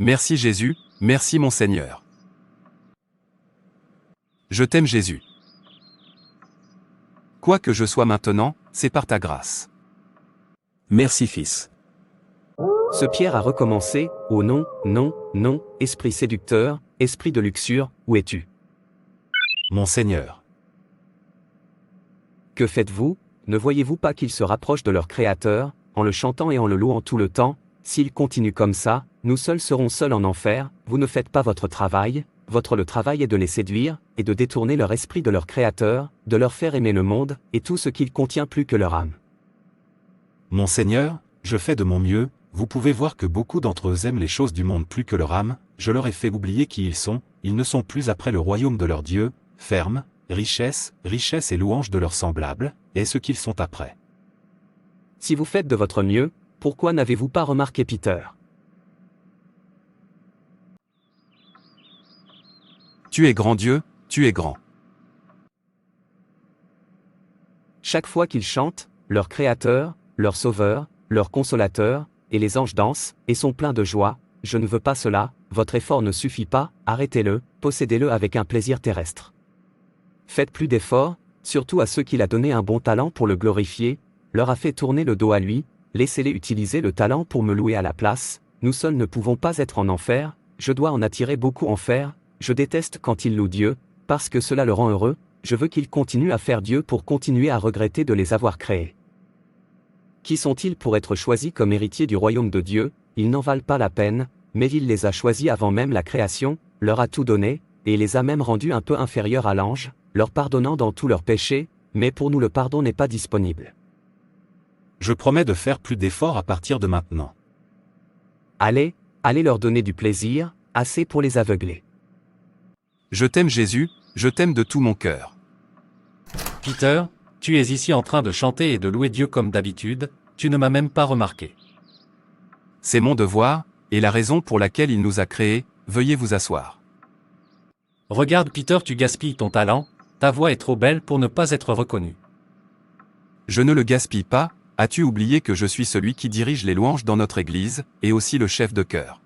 Merci Jésus, merci mon Seigneur. Je t'aime Jésus. Quoi que je sois maintenant, c'est par ta grâce. Merci Fils. Ce Pierre a recommencé, oh non, non, non, esprit séducteur, esprit de luxure, où es-tu? Mon Seigneur. Que faites-vous? Ne voyez-vous pas qu'ils se rapprochent de leur Créateur, en le chantant et en le louant tout le temps? S'ils continuent comme ça, nous seuls serons seuls en enfer. Vous ne faites pas votre travail, le travail est de les séduire, et de détourner leur esprit de leur Créateur, de leur faire aimer le monde, et tout ce qu'il contient plus que leur âme. Mon Seigneur, je fais de mon mieux, vous pouvez voir que beaucoup d'entre eux aiment les choses du monde plus que leur âme, je leur ai fait oublier qui ils ne sont plus après le royaume de leur Dieu, ferme, richesse et louange de leurs semblables, et ce qu'ils sont après. Si vous faites de votre mieux, pourquoi n'avez-vous pas remarqué Peter? Tu es grand Dieu, tu es grand. Chaque fois qu'ils chantent, leur Créateur, leur Sauveur, leur Consolateur, et les anges dansent, et sont pleins de joie, je ne veux pas cela, votre effort ne suffit pas, arrêtez-le, possédez-le avec un plaisir terrestre. Faites plus d'efforts, surtout à ceux qu'il a donné un bon talent pour le glorifier, leur a fait tourner le dos à lui, laissez-les utiliser le talent pour me louer à la place, nous seuls ne pouvons pas être en enfer, je dois en attirer beaucoup en fer, je déteste quand ils louent Dieu, parce que cela le rend heureux, je veux qu'ils continuent à faire Dieu pour continuer à regretter de les avoir créés. Qui sont-ils pour être choisis comme héritiers du royaume de Dieu? Ils n'en valent pas la peine, mais il les a choisis avant même la création, leur a tout donné, et les a même rendus un peu inférieurs à l'ange, leur pardonnant dans tous leurs péchés, mais pour nous le pardon n'est pas disponible. Je promets de faire plus d'efforts à partir de maintenant. Allez leur donner du plaisir, assez pour les aveugler. Je t'aime Jésus, je t'aime de tout mon cœur. Peter, tu es ici en train de chanter et de louer Dieu comme d'habitude, tu ne m'as même pas remarqué. C'est mon devoir, et la raison pour laquelle il nous a créés, veuillez vous asseoir. Regarde Peter, tu gaspilles ton talent, ta voix est trop belle pour ne pas être reconnue. Je ne le gaspille pas, as-tu oublié que je suis celui qui dirige les louanges dans notre église, et aussi le chef de chœur?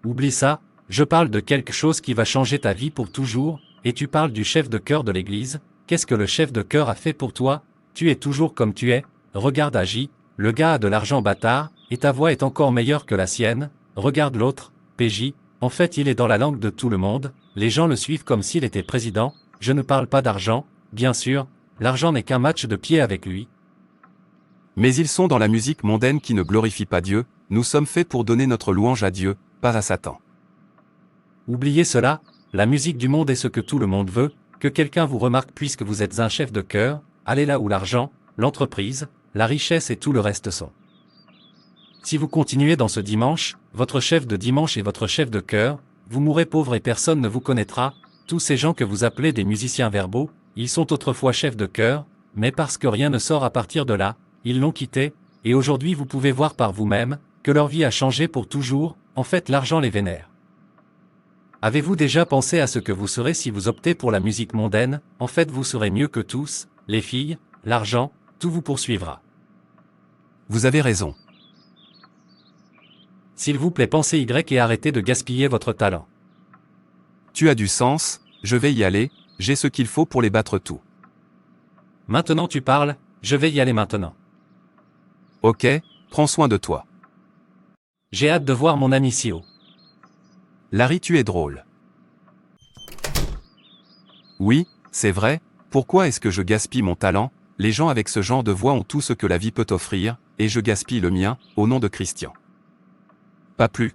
Oublie ça, je parle de quelque chose qui va changer ta vie pour toujours, et tu parles du chef de chœur de l'église. Qu'est-ce que le chef de chœur a fait pour toi? Tu es toujours comme tu es, regarde Agi, le gars a de l'argent bâtard, et ta voix est encore meilleure que la sienne, regarde l'autre, PJ, en fait il est dans la langue de tout le monde, les gens le suivent comme s'il était président, je ne parle pas d'argent, bien sûr, l'argent n'est qu'un match de pied avec lui. Mais ils sont dans la musique mondaine qui ne glorifie pas Dieu, nous sommes faits pour donner notre louange à Dieu, pas à Satan. Oubliez cela, la musique du monde est ce que tout le monde veut, que quelqu'un vous remarque puisque vous êtes un chef de chœur, allez là où l'argent, l'entreprise, la richesse et tout le reste sont. Si vous continuez dans ce dimanche, votre chef de dimanche et votre chef de chœur, vous mourrez pauvre et personne ne vous connaîtra, tous ces gens que vous appelez des musiciens verbaux, ils sont autrefois chefs de chœur, mais parce que rien ne sort à partir de là, ils l'ont quitté, et aujourd'hui vous pouvez voir par vous-même, que leur vie a changé pour toujours, en fait l'argent les vénère. Avez-vous déjà pensé à ce que vous serez si vous optez pour la musique mondaine? En fait vous serez mieux que tous, les filles, l'argent, tout vous poursuivra. Vous avez raison. S'il vous plaît pensez Y et arrêtez de gaspiller votre talent. Tu as du sens, je vais y aller, j'ai ce qu'il faut pour les battre tout. Maintenant tu parles, je vais y aller maintenant. Ok, prends soin de toi. J'ai hâte de voir mon ami Sio. Larry, tu es drôle. Oui, c'est vrai, pourquoi est-ce que je gaspille mon talent? Les gens avec ce genre de voix ont tout ce que la vie peut offrir, et je gaspille le mien, au nom de Christian. Pas plus.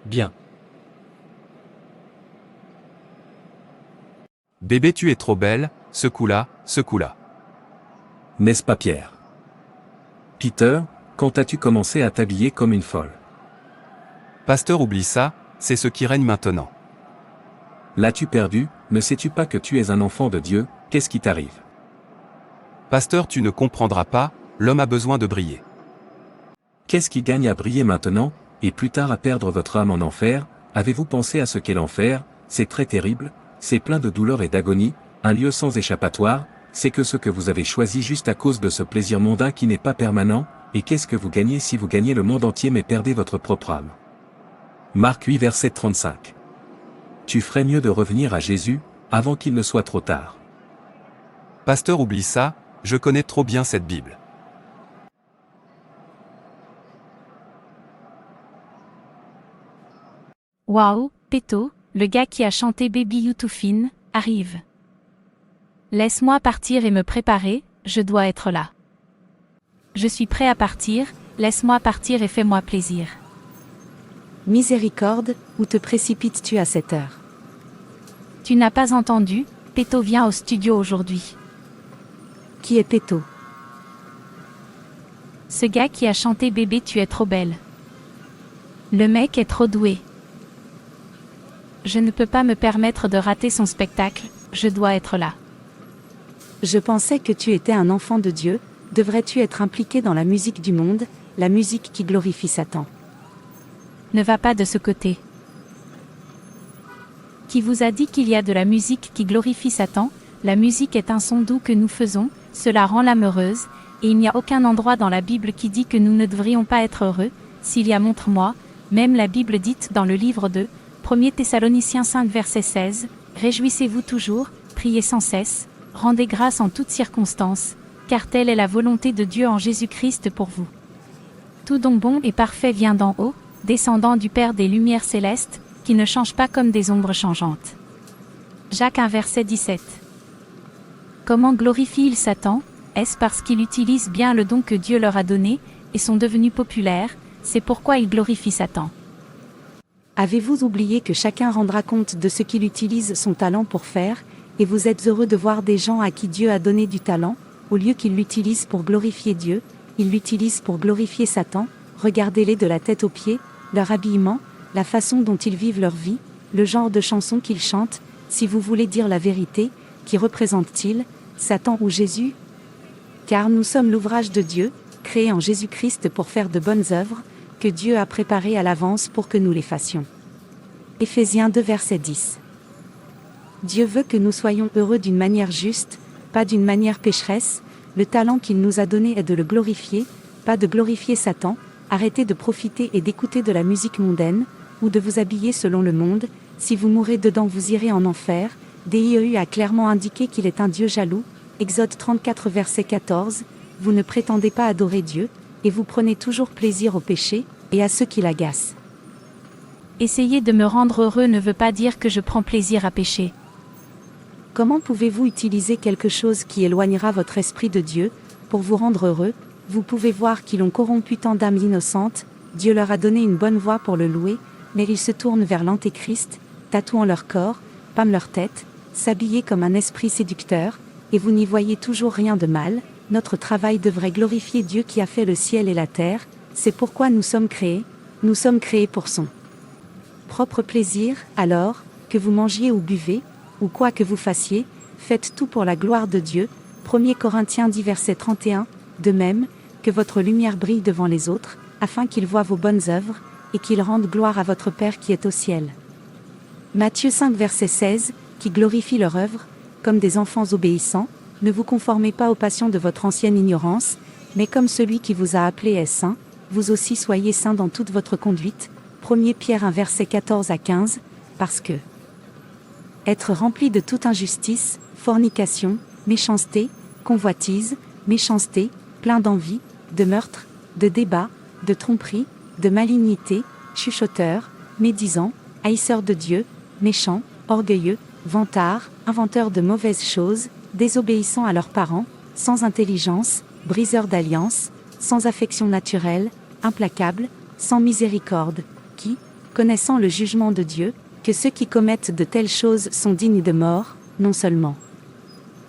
Bien. Bébé, tu es trop belle, ce coup-là, ce coup-là. N'est-ce pas Pierre? Peter, quand as-tu commencé à t'habiller comme une folle? Pasteur, oublie ça, c'est ce qui règne maintenant. L'as-tu perdu? Ne sais-tu pas que tu es un enfant de Dieu? Qu'est-ce qui t'arrive? Pasteur, tu ne comprendras pas, l'homme a besoin de briller. Qu'est-ce qui gagne à briller maintenant, et plus tard à perdre votre âme en enfer? Avez-vous pensé à ce qu'est l'enfer? c'est très terrible, c'est plein de douleur et d'agonie, un lieu sans échappatoire, c'est que ce que vous avez choisi juste à cause de ce plaisir mondain qui n'est pas permanent, et qu'est-ce que vous gagnez si vous gagnez le monde entier mais perdez votre propre âme? Marc 8 verset 35. Tu ferais mieux de revenir à Jésus, avant qu'il ne soit trop tard. Pasteur, oublie ça, je connais trop bien cette Bible. Waouh, Péto, le gars qui a chanté Baby You Too Fine, arrive. Laisse-moi partir et me préparer, je dois être là. Je suis prêt à partir, laisse-moi partir et fais-moi plaisir. Miséricorde, où te précipites-tu à cette heure? Tu n'as pas entendu, Péto vient au studio aujourd'hui. Qui est Péto? Ce gars qui a chanté Bébé tu es trop belle. Le mec est trop doué. Je ne peux pas me permettre de rater son spectacle, je dois être là. Je pensais que tu étais un enfant de Dieu, devrais-tu être impliqué dans la musique du monde, la musique qui glorifie Satan? Ne va pas de ce côté. Qui vous a dit qu'il y a de la musique qui glorifie Satan? La musique est un son doux que nous faisons, cela rend l'âme heureuse, et il n'y a aucun endroit dans la Bible qui dit que nous ne devrions pas être heureux, s'il y a montre-moi, même la Bible dite dans le livre de 1 Thessaloniciens 5 verset 16, Réjouissez-vous toujours, priez sans cesse, rendez grâce en toutes circonstances, car telle est la volonté de Dieu en Jésus-Christ pour vous. Tout don bon et parfait vient d'en haut, descendant du Père des lumières célestes, qui ne change pas comme des ombres changeantes. Jacques 1 verset 17. Comment glorifie-il Satan? Est-ce parce qu'il utilise bien le don que Dieu leur a donné, et sont devenus populaires, c'est pourquoi il glorifie Satan? Avez-vous oublié que chacun rendra compte de ce qu'il utilise son talent pour faire, et vous êtes heureux de voir des gens à qui Dieu a donné du talent, au lieu qu'ils l'utilisent pour glorifier Dieu, ils l'utilisent pour glorifier Satan, regardez-les de la tête aux pieds, leur habillement, la façon dont ils vivent leur vie, le genre de chansons qu'ils chantent, si vous voulez dire la vérité, qui représente-t-il, Satan ou Jésus? Car nous sommes l'ouvrage de Dieu, créé en Jésus-Christ pour faire de bonnes œuvres, que Dieu a préparées à l'avance pour que nous les fassions. Éphésiens 2 verset 10. Dieu veut que nous soyons heureux d'une manière juste, pas d'une manière pécheresse, le talent qu'il nous a donné est de le glorifier, pas de glorifier Satan, arrêtez de profiter et d'écouter de la musique mondaine, ou de vous habiller selon le monde, si vous mourrez dedans vous irez en enfer, DIEU a clairement indiqué qu'il est un Dieu jaloux, Exode 34 verset 14, vous ne prétendez pas adorer Dieu, et vous prenez toujours plaisir au péché, et à ceux qui l'agacent. Essayer de me rendre heureux ne veut pas dire que je prends plaisir à pécher. Comment pouvez-vous utiliser quelque chose qui éloignera votre esprit de Dieu, pour vous rendre heureux? Vous pouvez voir qu'ils ont corrompu tant d'âmes innocentes, Dieu leur a donné une bonne voix pour le louer, mais ils se tournent vers l'antéchrist, tatouant leur corps, pâment leur tête, s'habiller comme un esprit séducteur, et vous n'y voyez toujours rien de mal. Notre travail devrait glorifier Dieu qui a fait le ciel et la terre, c'est pourquoi nous sommes créés pour son propre plaisir. Alors, que vous mangiez ou buvez, ou quoi que vous fassiez, faites tout pour la gloire de Dieu. 1 Corinthiens 10 verset 31, de même, que votre lumière brille devant les autres, afin qu'ils voient vos bonnes œuvres, et qu'ils rendent gloire à votre Père qui est au ciel. Matthieu 5 verset 16, qui glorifie leur œuvre, comme des enfants obéissants, ne vous conformez pas aux passions de votre ancienne ignorance, mais comme celui qui vous a appelé est saint, vous aussi soyez saints dans toute votre conduite. 1 Pierre 1 verset 14 à 15, parce que être rempli de toute injustice, fornication, méchanceté, convoitise, méchanceté, plein d'envie, de meurtre, de débat, de tromperie, de malignité, chuchoteur, médisant, haïsseur de Dieu, méchant, orgueilleux, vantard, inventeur de mauvaises choses, désobéissant à leurs parents, sans intelligence, briseur d'alliance, sans affection naturelle, implacable, sans miséricorde, qui, connaissant le jugement de Dieu, que ceux qui commettent de telles choses sont dignes de mort, non seulement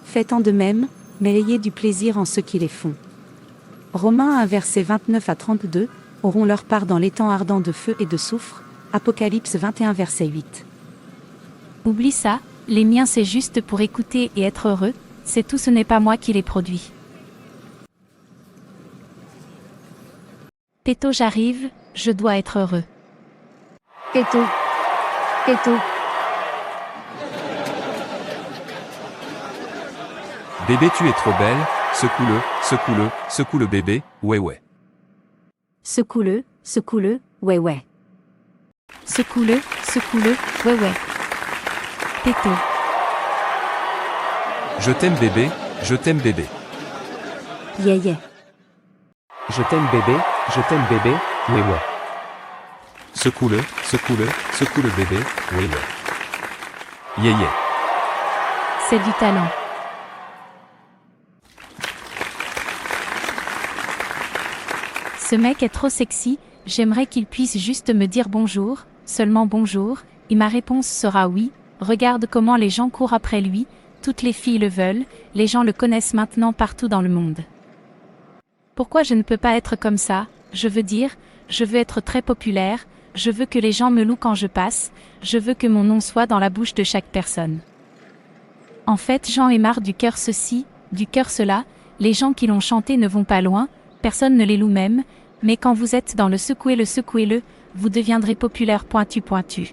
faites en de même, mais ayez du plaisir en ceux qui les font. Romains 1 verset 29 à 32, auront leur part dans l'étang ardent de feu et de soufre. Apocalypse 21 verset 8. Oublie ça, les miens c'est juste pour écouter et être heureux, c'est tout, ce n'est pas moi qui les produis. Péto j'arrive, je dois être heureux. Péto. Péto. Bébé tu es trop belle, secoue-le, secoue-le, secoue le bébé, ouais ouais. Secoue-le, secoue-le, ouais ouais. Secoue-le, secoue-le, ouais ouais. Péto. Je t'aime bébé, je t'aime bébé. Yeah yeah. Je t'aime bébé, ouais ouais. Secoue-le, secoue-le, secoue le bébé, oui ouais. Yeah yeah. C'est du talent. Ce mec est trop sexy, j'aimerais qu'il puisse juste me dire bonjour, seulement bonjour, et ma réponse sera oui. Regarde comment les gens courent après lui, toutes les filles le veulent, les gens le connaissent maintenant partout dans le monde. Pourquoi je ne peux pas être comme ça? Je veux dire, je veux être très populaire, je veux que les gens me louent quand je passe, je veux que mon nom soit dans la bouche de chaque personne. En fait, j'en ai marre du cœur ceci, du cœur cela, les gens qui l'ont chanté ne vont pas loin, personne ne les loue même, mais quand vous êtes dans le secouez-le, vous deviendrez populaire pointu.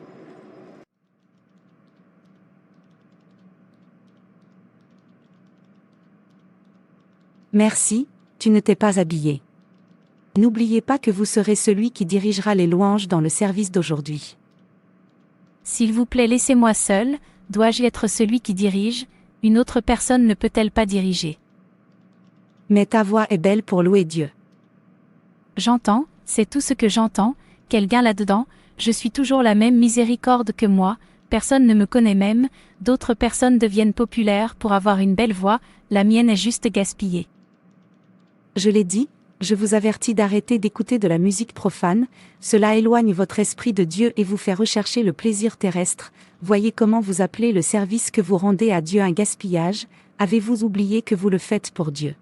Merci, tu ne t'es pas habillé. N'oubliez pas que vous serez celui qui dirigera les louanges dans le service d'aujourd'hui. S'il vous plaît, laissez-moi seul, dois-je être celui qui dirige, une autre personne ne peut-elle pas diriger? Mais ta voix est belle pour louer Dieu. J'entends, c'est tout ce que j'entends, quel gain là-dedans, je suis toujours la même miséricorde que moi, personne ne me connaît même, d'autres personnes deviennent populaires pour avoir une belle voix, la mienne est juste gaspillée. Je l'ai dit, je vous avertis d'arrêter d'écouter de la musique profane, cela éloigne votre esprit de Dieu et vous fait rechercher le plaisir terrestre. Voyez comment vous appelez le service que vous rendez à Dieu un gaspillage, avez-vous oublié que vous le faites pour Dieu?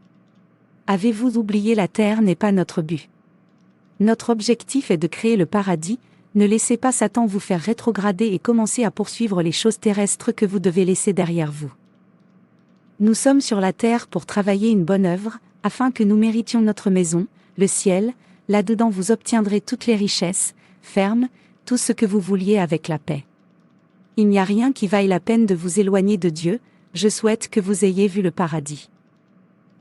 Avez-vous oublié la terre n'est pas notre but? Notre objectif est de créer le paradis, ne laissez pas Satan vous faire rétrograder et commencer à poursuivre les choses terrestres que vous devez laisser derrière vous. Nous sommes sur la terre pour travailler une bonne œuvre, afin que nous méritions notre maison, le ciel, là-dedans vous obtiendrez toutes les richesses, fermes, tout ce que vous vouliez avec la paix. Il n'y a rien qui vaille la peine de vous éloigner de Dieu, je souhaite que vous ayez vu le paradis.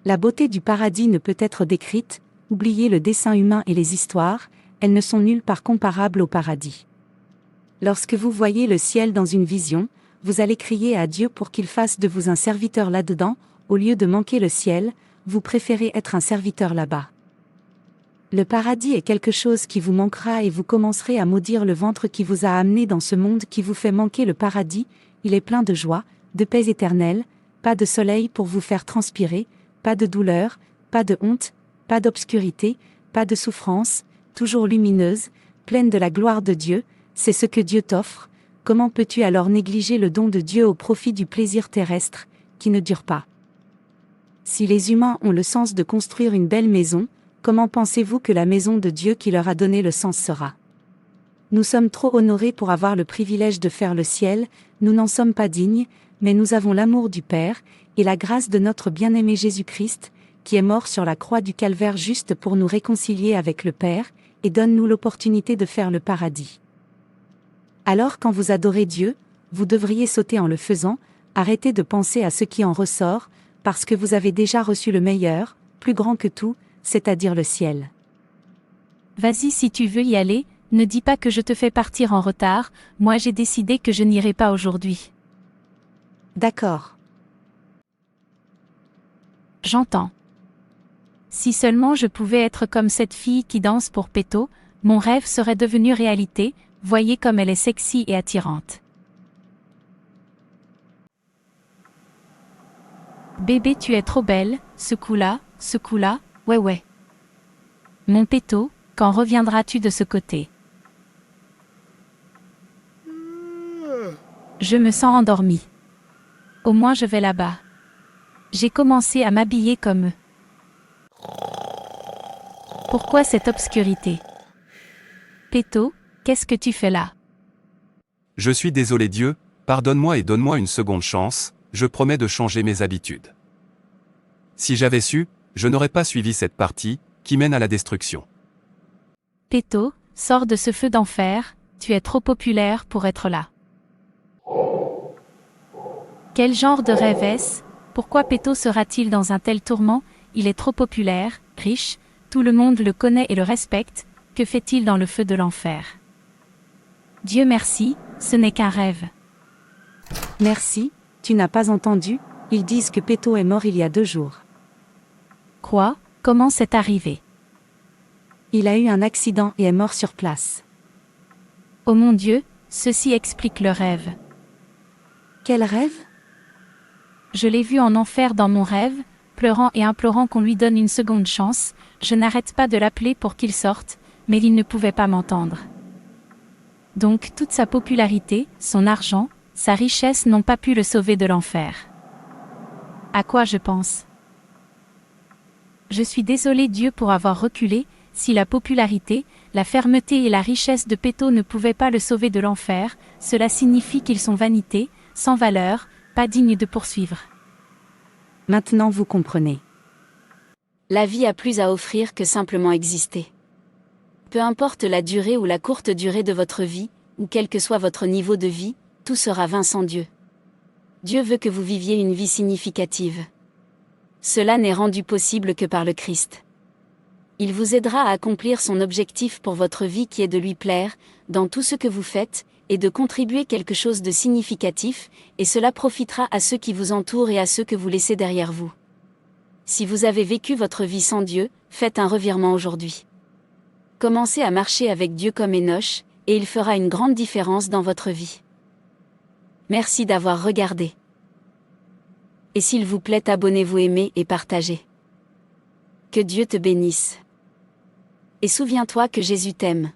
La beauté du paradis ne peut être décrite, oubliez le dessin humain et les histoires, elles ne sont nulle part comparables au paradis. Lorsque vous voyez le ciel dans une vision, vous allez crier à Dieu pour qu'il fasse de vous un serviteur là-dedans, au lieu de manquer le ciel, vous préférez être un serviteur là-bas. Le paradis est quelque chose qui vous manquera et vous commencerez à maudire le ventre qui vous a amené dans ce monde qui vous fait manquer le paradis, il est plein de joie, de paix éternelle, pas de soleil pour vous faire transpirer, pas de douleur, pas de honte, pas d'obscurité, pas de souffrance, toujours lumineuse, pleine de la gloire de Dieu, c'est ce que Dieu t'offre, comment peux-tu alors négliger le don de Dieu au profit du plaisir terrestre, qui ne dure pas? Si les humains ont le sens de construire une belle maison, comment pensez-vous que la maison de Dieu qui leur a donné le sens sera? Nous sommes trop honorés pour avoir le privilège de faire le ciel, nous n'en sommes pas dignes, mais nous avons l'amour du Père, et la grâce de notre bien-aimé Jésus-Christ, qui est mort sur la croix du calvaire juste pour nous réconcilier avec le Père, et donne-nous l'opportunité de faire le paradis. Alors quand vous adorez Dieu, vous devriez sauter en le faisant, arrêtez de penser à ce qui en ressort, parce que vous avez déjà reçu le meilleur, plus grand que tout, c'est-à-dire le ciel. Vas-y si tu veux y aller, ne dis pas que je te fais partir en retard, moi j'ai décidé que je n'irai pas aujourd'hui. D'accord. J'entends. Si seulement je pouvais être comme cette fille qui danse pour Péto, mon rêve serait devenu réalité, voyez comme elle est sexy et attirante. Bébé tu es trop belle, secoue-la, ouais ouais. Mon Péto, quand reviendras-tu de ce côté? Je me sens endormie. Au moins je vais là-bas. J'ai commencé à m'habiller comme eux. Pourquoi cette obscurité? Péto, qu'est-ce que tu fais là? Je suis désolé Dieu, pardonne-moi et donne-moi une seconde chance, je promets de changer mes habitudes. Si j'avais su, je n'aurais pas suivi cette partie, qui mène à la destruction. Péto, sors de ce feu d'enfer, tu es trop populaire pour être là. Quel genre de rêve est-ce? Pourquoi Péto sera-t-il dans un tel tourment? Il est trop populaire, riche, tout le monde le connaît et le respecte, que fait-il dans le feu de l'enfer? Dieu merci, ce n'est qu'un rêve. Merci, tu n'as pas entendu, ils disent que Péto est mort il y a 2 jours. Quoi? Comment c'est arrivé? Il a eu un accident et est mort sur place. Oh mon Dieu, ceci explique le rêve. Quel rêve? Je l'ai vu en enfer dans mon rêve, pleurant et implorant qu'on lui donne une seconde chance, je n'arrête pas de l'appeler pour qu'il sorte, mais il ne pouvait pas m'entendre. Donc toute sa popularité, son argent, sa richesse n'ont pas pu le sauver de l'enfer. À quoi je pense? Je suis désolé Dieu pour avoir reculé, si la popularité, la fermeté et la richesse de Péto ne pouvaient pas le sauver de l'enfer, cela signifie qu'ils sont vanité, sans valeur, pas dignes de poursuivre. Maintenant vous comprenez. La vie a plus à offrir que simplement exister. Peu importe la durée ou la courte durée de votre vie, ou quel que soit votre niveau de vie, tout sera vain sans Dieu. Dieu veut que vous viviez une vie significative. Cela n'est rendu possible que par le Christ. Il vous aidera à accomplir son objectif pour votre vie qui est de lui plaire, dans tout ce que vous faites, et de contribuer quelque chose de significatif, et cela profitera à ceux qui vous entourent et à ceux que vous laissez derrière vous. Si vous avez vécu votre vie sans Dieu, faites un revirement aujourd'hui. Commencez à marcher avec Dieu comme Enoch, et il fera une grande différence dans votre vie. Merci d'avoir regardé. Et s'il vous plaît, abonnez-vous, aimez et partagez. Que Dieu te bénisse. Et souviens-toi que Jésus t'aime.